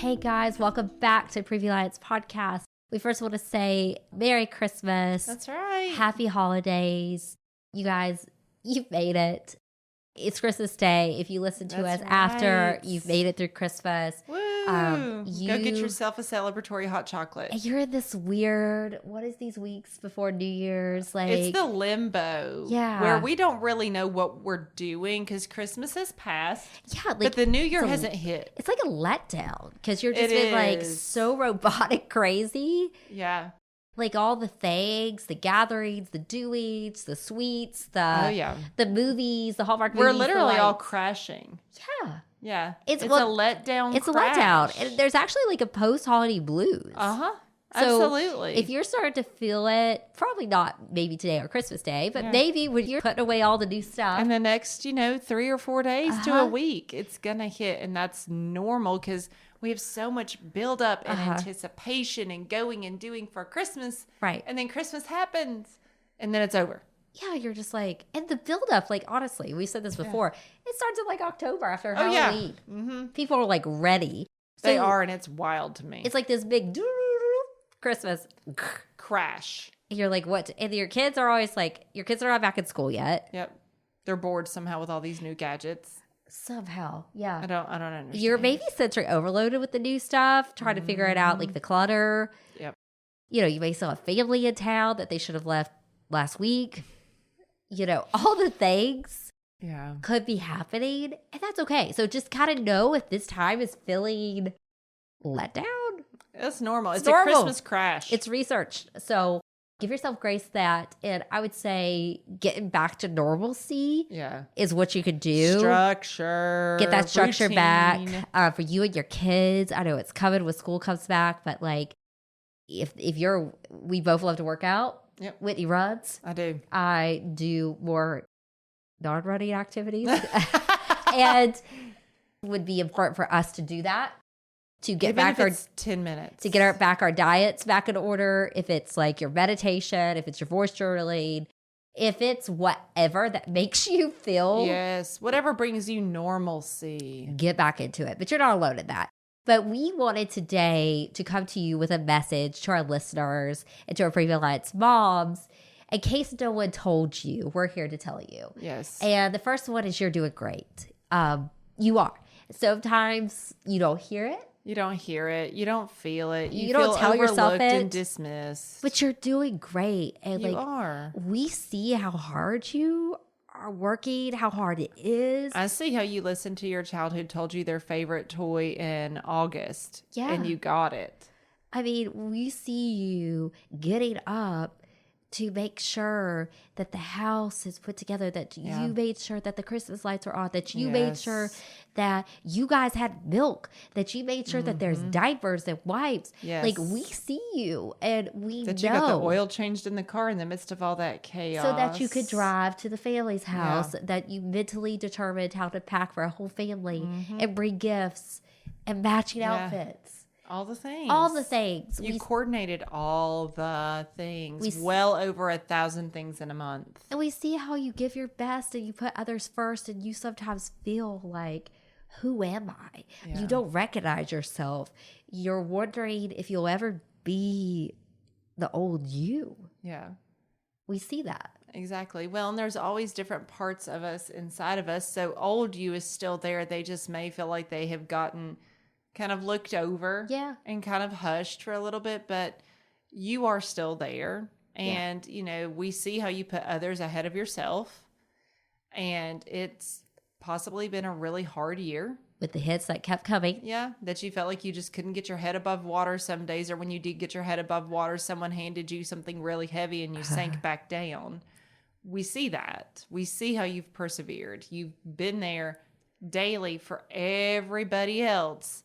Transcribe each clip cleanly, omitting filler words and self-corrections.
Hey guys, welcome back to Previa Alliance podcast. We first want to say Merry Christmas. That's right. Happy holidays. You guys, you've made it. It's Christmas Day. If you listen to us after, you've made it through Christmas. Woo! Go get yourself a celebratory hot chocolate. You're in this weird, what is these weeks before New Year's? Like, it's the limbo. Yeah. Where we don't really know what we're doing because Christmas has passed. Yeah. Like, but the new year hasn't hit. It's like a letdown because you're just been like so robotic crazy. Yeah. Like all the things, the gatherings, the doings, the sweets, the movies, the Hallmark movies. We're literally all crashing. Yeah. Yeah. It's a letdown. It's crash. a letdown. And there's actually like a post-holiday blues. Uh-huh. So absolutely. if you're starting to feel it, probably not maybe today or Christmas Day, but maybe when you're putting away all the new stuff. And the next, 3 or 4 days to a week, it's going to hit. And that's normal because we have so much buildup and anticipation and going and doing for Christmas. Right. And then Christmas happens and then it's over. Yeah, you're just like, and the buildup, like, honestly, we've said this before. It starts in like October after Halloween. Yeah. Mm-hmm. People are like ready. They are, and it's wild to me. It's like this big Christmas crash. And you're like, what? And your kids are always like, your kids are not back in school yet. Yep. They're bored somehow with all these new gadgets. Somehow, yeah. I don't understand. You're maybe sensory overloaded with the new stuff, trying to figure it out, like the clutter. Yep. You may still have family in town that they should have left last week. All the things could be happening, and that's okay. So just kind of know if this time is feeling let down. It's normal. It's normal. A Christmas crash. It's research. So give yourself grace that, and I would say getting back to normalcy is what you could do. Structure. Get that structure routine. back for you and your kids. I know it's coming when school comes back, but like if we both love to work out. Yep. Whitney runs. I do. I do more non-running activities. And it would be important for us to do that. To get Even back if it's 10 minutes. To get our diets back in order. If it's like your meditation, if it's your voice journaling, if it's whatever that makes you feel. Yes. Whatever brings you normalcy. Get back into it. But you're not alone in that. But we wanted today to come to you with a message to our listeners and to our Previa Alliance moms. In case no one told you, we're here to tell you. Yes. And the first one is you're doing great. You are. Sometimes you don't hear it. You don't hear it. You don't feel it. You don't tell yourself it. And dismissed. But you're doing great. And you are. We see how hard you are working, how hard it is. I see how you listened to your child who told you their favorite toy in August. Yeah. And you got it. I mean, we see you getting up to make sure that the house is put together, that you made sure that the Christmas lights are on, that you made sure that you guys had milk, that you made sure that there's diapers and wipes. Yes. Like, we see you and we that know. You got the oil changed in the car in the midst of all that chaos. So that you could drive to the family's house, that you mentally determined how to pack for a whole family and bring gifts and matching outfits. All the things. All the things. You coordinated all the things. Well over 1,000 things in a month. And we see how you give your best and you put others first, and you sometimes feel like, who am I? Yeah. You don't recognize yourself. You're wondering if you'll ever be the old you. Yeah. We see that. Exactly. Well, and there's always different parts of us inside of us. So old you is still there. They just may feel like they have gotten kind of looked over and kind of hushed for a little bit, but you are still there. And, we see how you put others ahead of yourself. And it's possibly been a really hard year. With the hits that kept coming. Yeah, that you felt like you just couldn't get your head above water some days, or when you did get your head above water, someone handed you something really heavy and you sank back down. We see that. We see how you've persevered. You've been there daily for everybody else.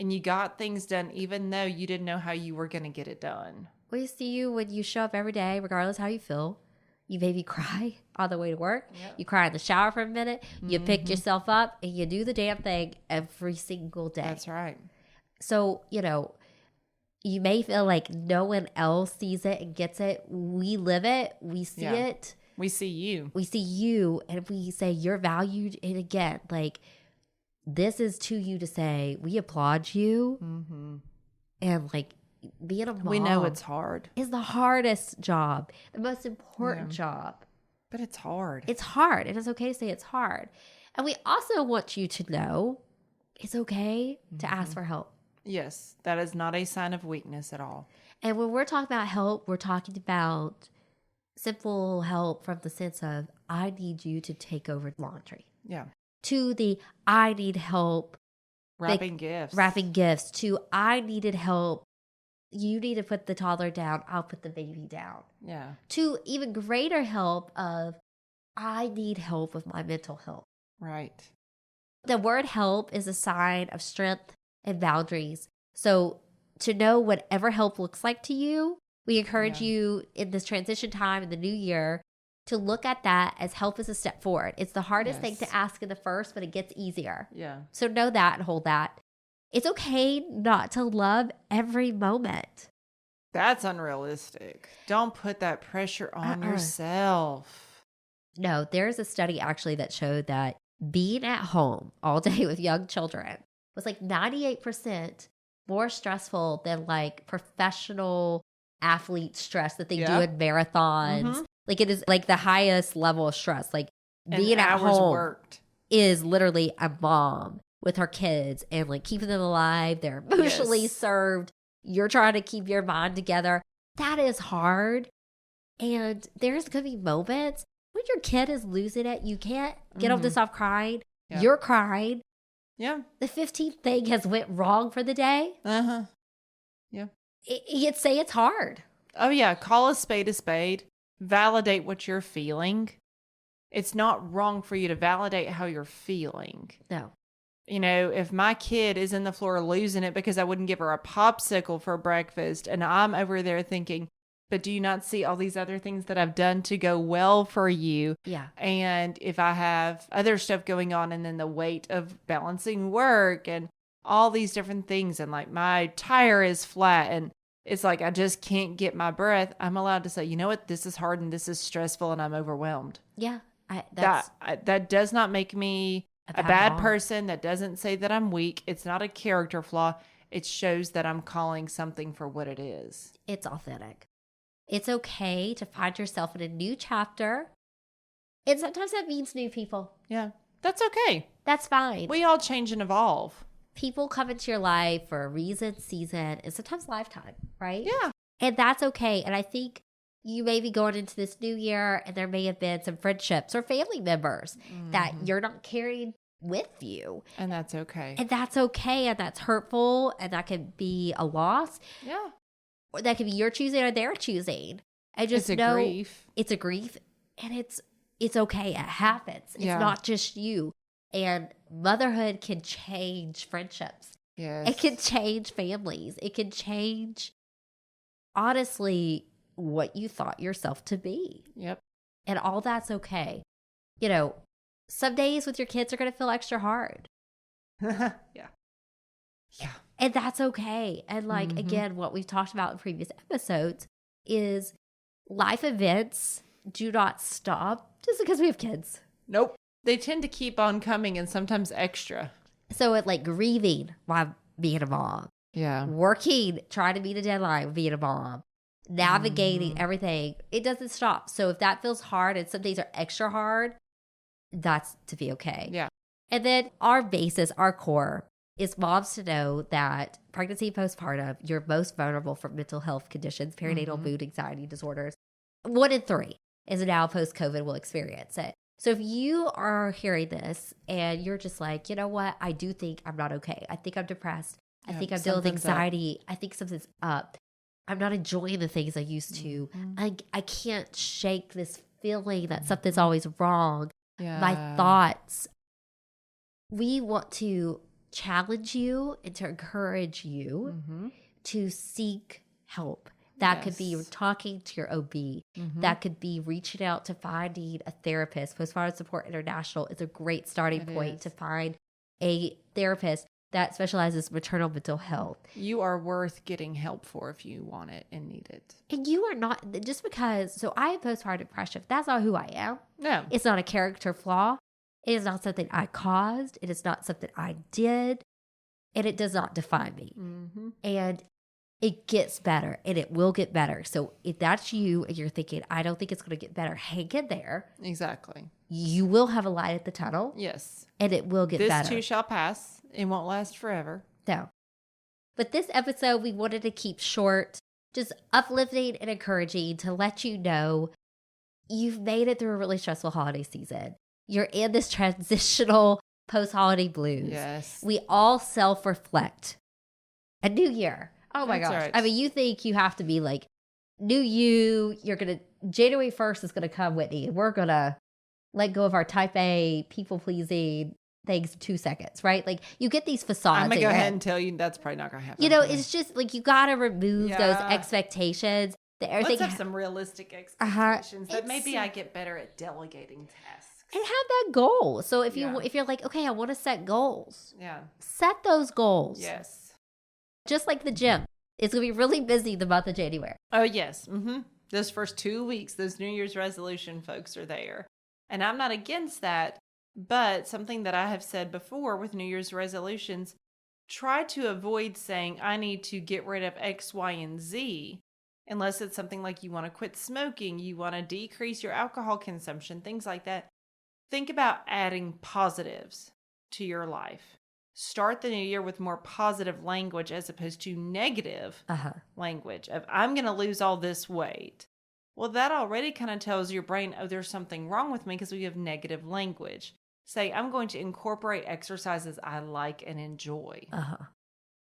And you got things done even though you didn't know how you were going to get it done. We see you when you show up every day, regardless how you feel. You maybe cry on the way to work. Yep. You cry in the shower for a minute. You pick yourself up and you do the damn thing every single day. That's right. So, you may feel like no one else sees it and gets it. We live it. We see it. We see you. We see you, and we say you're valued. And again, like, this is to you to say, we applaud you. And like being a mom. We know it's hard. Is the hardest job, the most important job. But it's hard. It's hard. And it's okay to say it's hard. And we also want you to know it's okay to ask for help. Yes, that is not a sign of weakness at all. And when we're talking about help, we're talking about simple help from the sense of, I need you to take over laundry. Yeah. To the, I need help wrapping gifts. To, I needed help. You need to put the toddler down. I'll put the baby down. Yeah. To even greater help of, I need help with my mental health. Right. The word help is a sign of strength and boundaries. So to know whatever help looks like to you, we encourage you in this transition time in the new year to look at that as help as a step forward. It's the hardest thing to ask in the first, but it gets easier. Yeah. So know that and hold that. It's okay not to love every moment. That's unrealistic. Don't put that pressure on yourself. No, there's a study actually that showed that being at home all day with young children was like 98% more stressful than like professional athlete stress that they do in marathons. Like it is like the highest level of stress. Like being at home is literally a mom with her kids and like keeping them alive. They're emotionally served. You're trying to keep your mind together. That is hard. And there's going to be moments when your kid is losing it. You can't get them to stop crying. Yeah. You're crying. Yeah. The 15th thing has went wrong for the day. Yeah. You'd say it's hard. Oh, yeah. Call a spade a spade. Validate what you're feeling. It's not wrong for you to validate how you're feeling. No. You know, if my kid is in the floor losing it because I wouldn't give her a popsicle for breakfast and I'm over there thinking, but do you not see all these other things that I've done to go well for you? Yeah. And if I have other stuff going on and then the weight of balancing work and all these different things and like my tire is flat and it's like I just can't get my breath, I'm allowed to say, you know what, this is hard and this is stressful and I'm overwhelmed. Yeah. That does not make me a bad person. That doesn't say that I'm weak. It's not a character flaw. It shows that I'm calling something for what it is. It's authentic. It's okay to find yourself in a new chapter. And sometimes that means new people. Yeah, that's okay. That's fine. We all change and evolve. People come into your life for a reason, season, and sometimes lifetime, right? Yeah. And that's okay. And I think you may be going into this new year and there may have been some friendships or family members that you're not carrying with you. And that's okay. And that's okay. And that's hurtful. And that can be a loss. Yeah. Or that could be your choosing or their choosing. And just know it's a grief. And it's okay. It happens. It's not just you. And motherhood can change friendships. Yes. It can change families. It can change, honestly, what you thought yourself to be. Yep. And all that's okay. You know, some days with your kids are going to feel extra hard. Yeah. And that's okay. And like, again, what we've talked about in previous episodes is life events do not stop just because we have kids. Nope. They tend to keep on coming and sometimes extra. So it like grieving while being a mom. Yeah. Working, trying to meet a deadline, being a mom. Navigating everything. It doesn't stop. So if that feels hard and some days are extra hard, that's to be okay. Yeah. And then our basis, our core is moms to know that pregnancy and postpartum, you're most vulnerable for mental health conditions, perinatal mood, anxiety disorders. 1 in 3 is now post-COVID will experience it. So if you are hearing this and you're just like, you know what, I do think I'm not okay. I think I'm depressed. I think I'm dealing with anxiety. I think something's up. I'm not enjoying the things I used to. I can't shake this feeling that something's always wrong. Yeah. My thoughts. We want to challenge you and to encourage you to seek help. That could be talking to your OB. That could be reaching out to finding a therapist. Postpartum Support International is a great starting point to find a therapist that specializes in maternal mental health. You are worth getting help for if you want it and need it. And you are not, just because, so I have postpartum depression. That's not who I am. No. It's not a character flaw. It is not something I caused. It is not something I did. And it does not define me. Mm-hmm. And it gets better, and it will get better. So if that's you and you're thinking, I don't think it's going to get better, hang in there. Exactly. You will have a light at the tunnel. Yes. And it will get better. This too shall pass. It won't last forever. No. But this episode, we wanted to keep short, just uplifting and encouraging to let you know you've made it through a really stressful holiday season. You're in this transitional post-holiday blues. Yes. We all self-reflect. A new year. Oh my gosh. Right. I mean, you think you have to be like, new you, January 1st is going to come, Whitney, and we're going to let go of our type A, people-pleasing things in 2 seconds, right? Like, you get these facades. I'm going to go ahead and tell you that's probably not going to happen. You know, it's just like you got to remove those expectations. Let's have some realistic expectations that maybe I get better at delegating tasks. And have that goal. So if you're like, okay, I want to set goals. Yeah. Set those goals. Yes. Just like the gym. It's going to be really busy the month of January. Oh, yes. Mm-hmm. Those first 2 weeks, those New Year's resolution folks are there. And I'm not against that. But something that I have said before with New Year's resolutions, try to avoid saying, I need to get rid of X, Y, and Z. Unless it's something like you want to quit smoking, you want to decrease your alcohol consumption, things like that. Think about adding positives to your life. Start the new year with more positive language as opposed to negative language of, I'm going to lose all this weight. Well, that already kind of tells your brain, oh, there's something wrong with me because we have negative language. Say, I'm going to incorporate exercises I like and enjoy.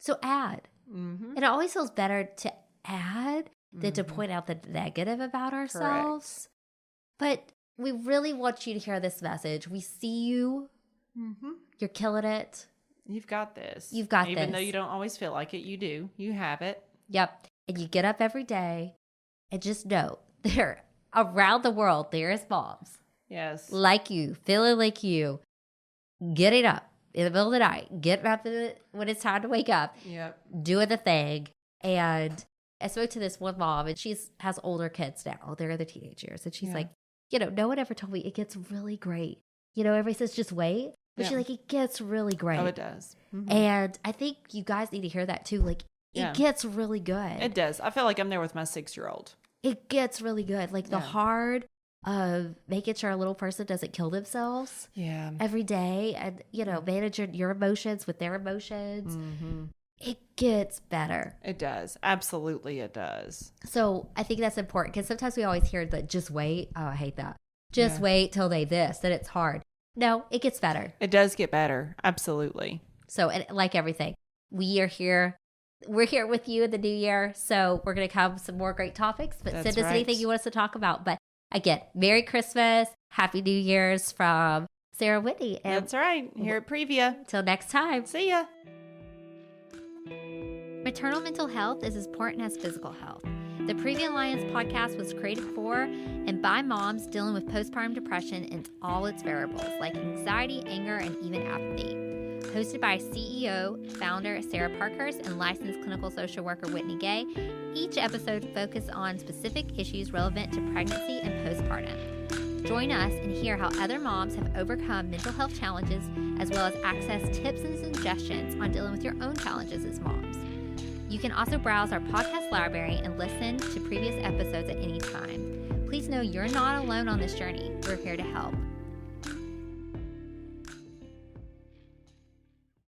So add. Mm-hmm. It always feels better to add than to point out the negative about ourselves. Correct. But we really want you to hear this message. We see you. Mm-hmm. You're killing it. You've got this. You've got this. Even though you don't always feel like it, you do. You have it. Yep. And you get up every day and just know there, around the world, there is moms. Yes. Like you, feeling like you, getting up in the middle of the night, getting up when it's time to wake up. Yep. Doing the thing. And I spoke to this one mom, and she has older kids now. They're in the teenage years. And she's like, no one ever told me it gets really great. Everybody says just wait. But she's like, it gets really great. Oh, it does. Mm-hmm. And I think you guys need to hear that too. Like, it gets really good. It does. I feel like I'm there with my 6-year-old. It gets really good. Like the hard of making sure a little person doesn't kill themselves every day and, managing your emotions with their emotions. Mm-hmm. It gets better. It does. Absolutely it does. So I think that's important because sometimes we always hear that just wait. Oh, I hate that. Just wait till they that it's hard. No, it gets better. It does get better. Absolutely. So like everything, we are here. We're here with you in the new year. So we're going to come some more great topics, but send us anything you want us to talk about. But again, Merry Christmas, Happy New Year's from Sarah and Whitney. And that's right. Here at Previa. Until next time. See ya. Maternal mental health is as important as physical health. The Previa Alliance podcast was created for and by moms dealing with postpartum depression and all its variables like anxiety, anger, and even apathy. Hosted by CEO, founder Sarah Parkhurst and licensed clinical social worker Whitney Gay, each episode focuses on specific issues relevant to pregnancy and postpartum. Join us and hear how other moms have overcome mental health challenges as well as access tips and suggestions on dealing with your own challenges as moms. You can also browse our podcast library and listen to previous episodes at any time. Please know you're not alone on this journey. We're here to help.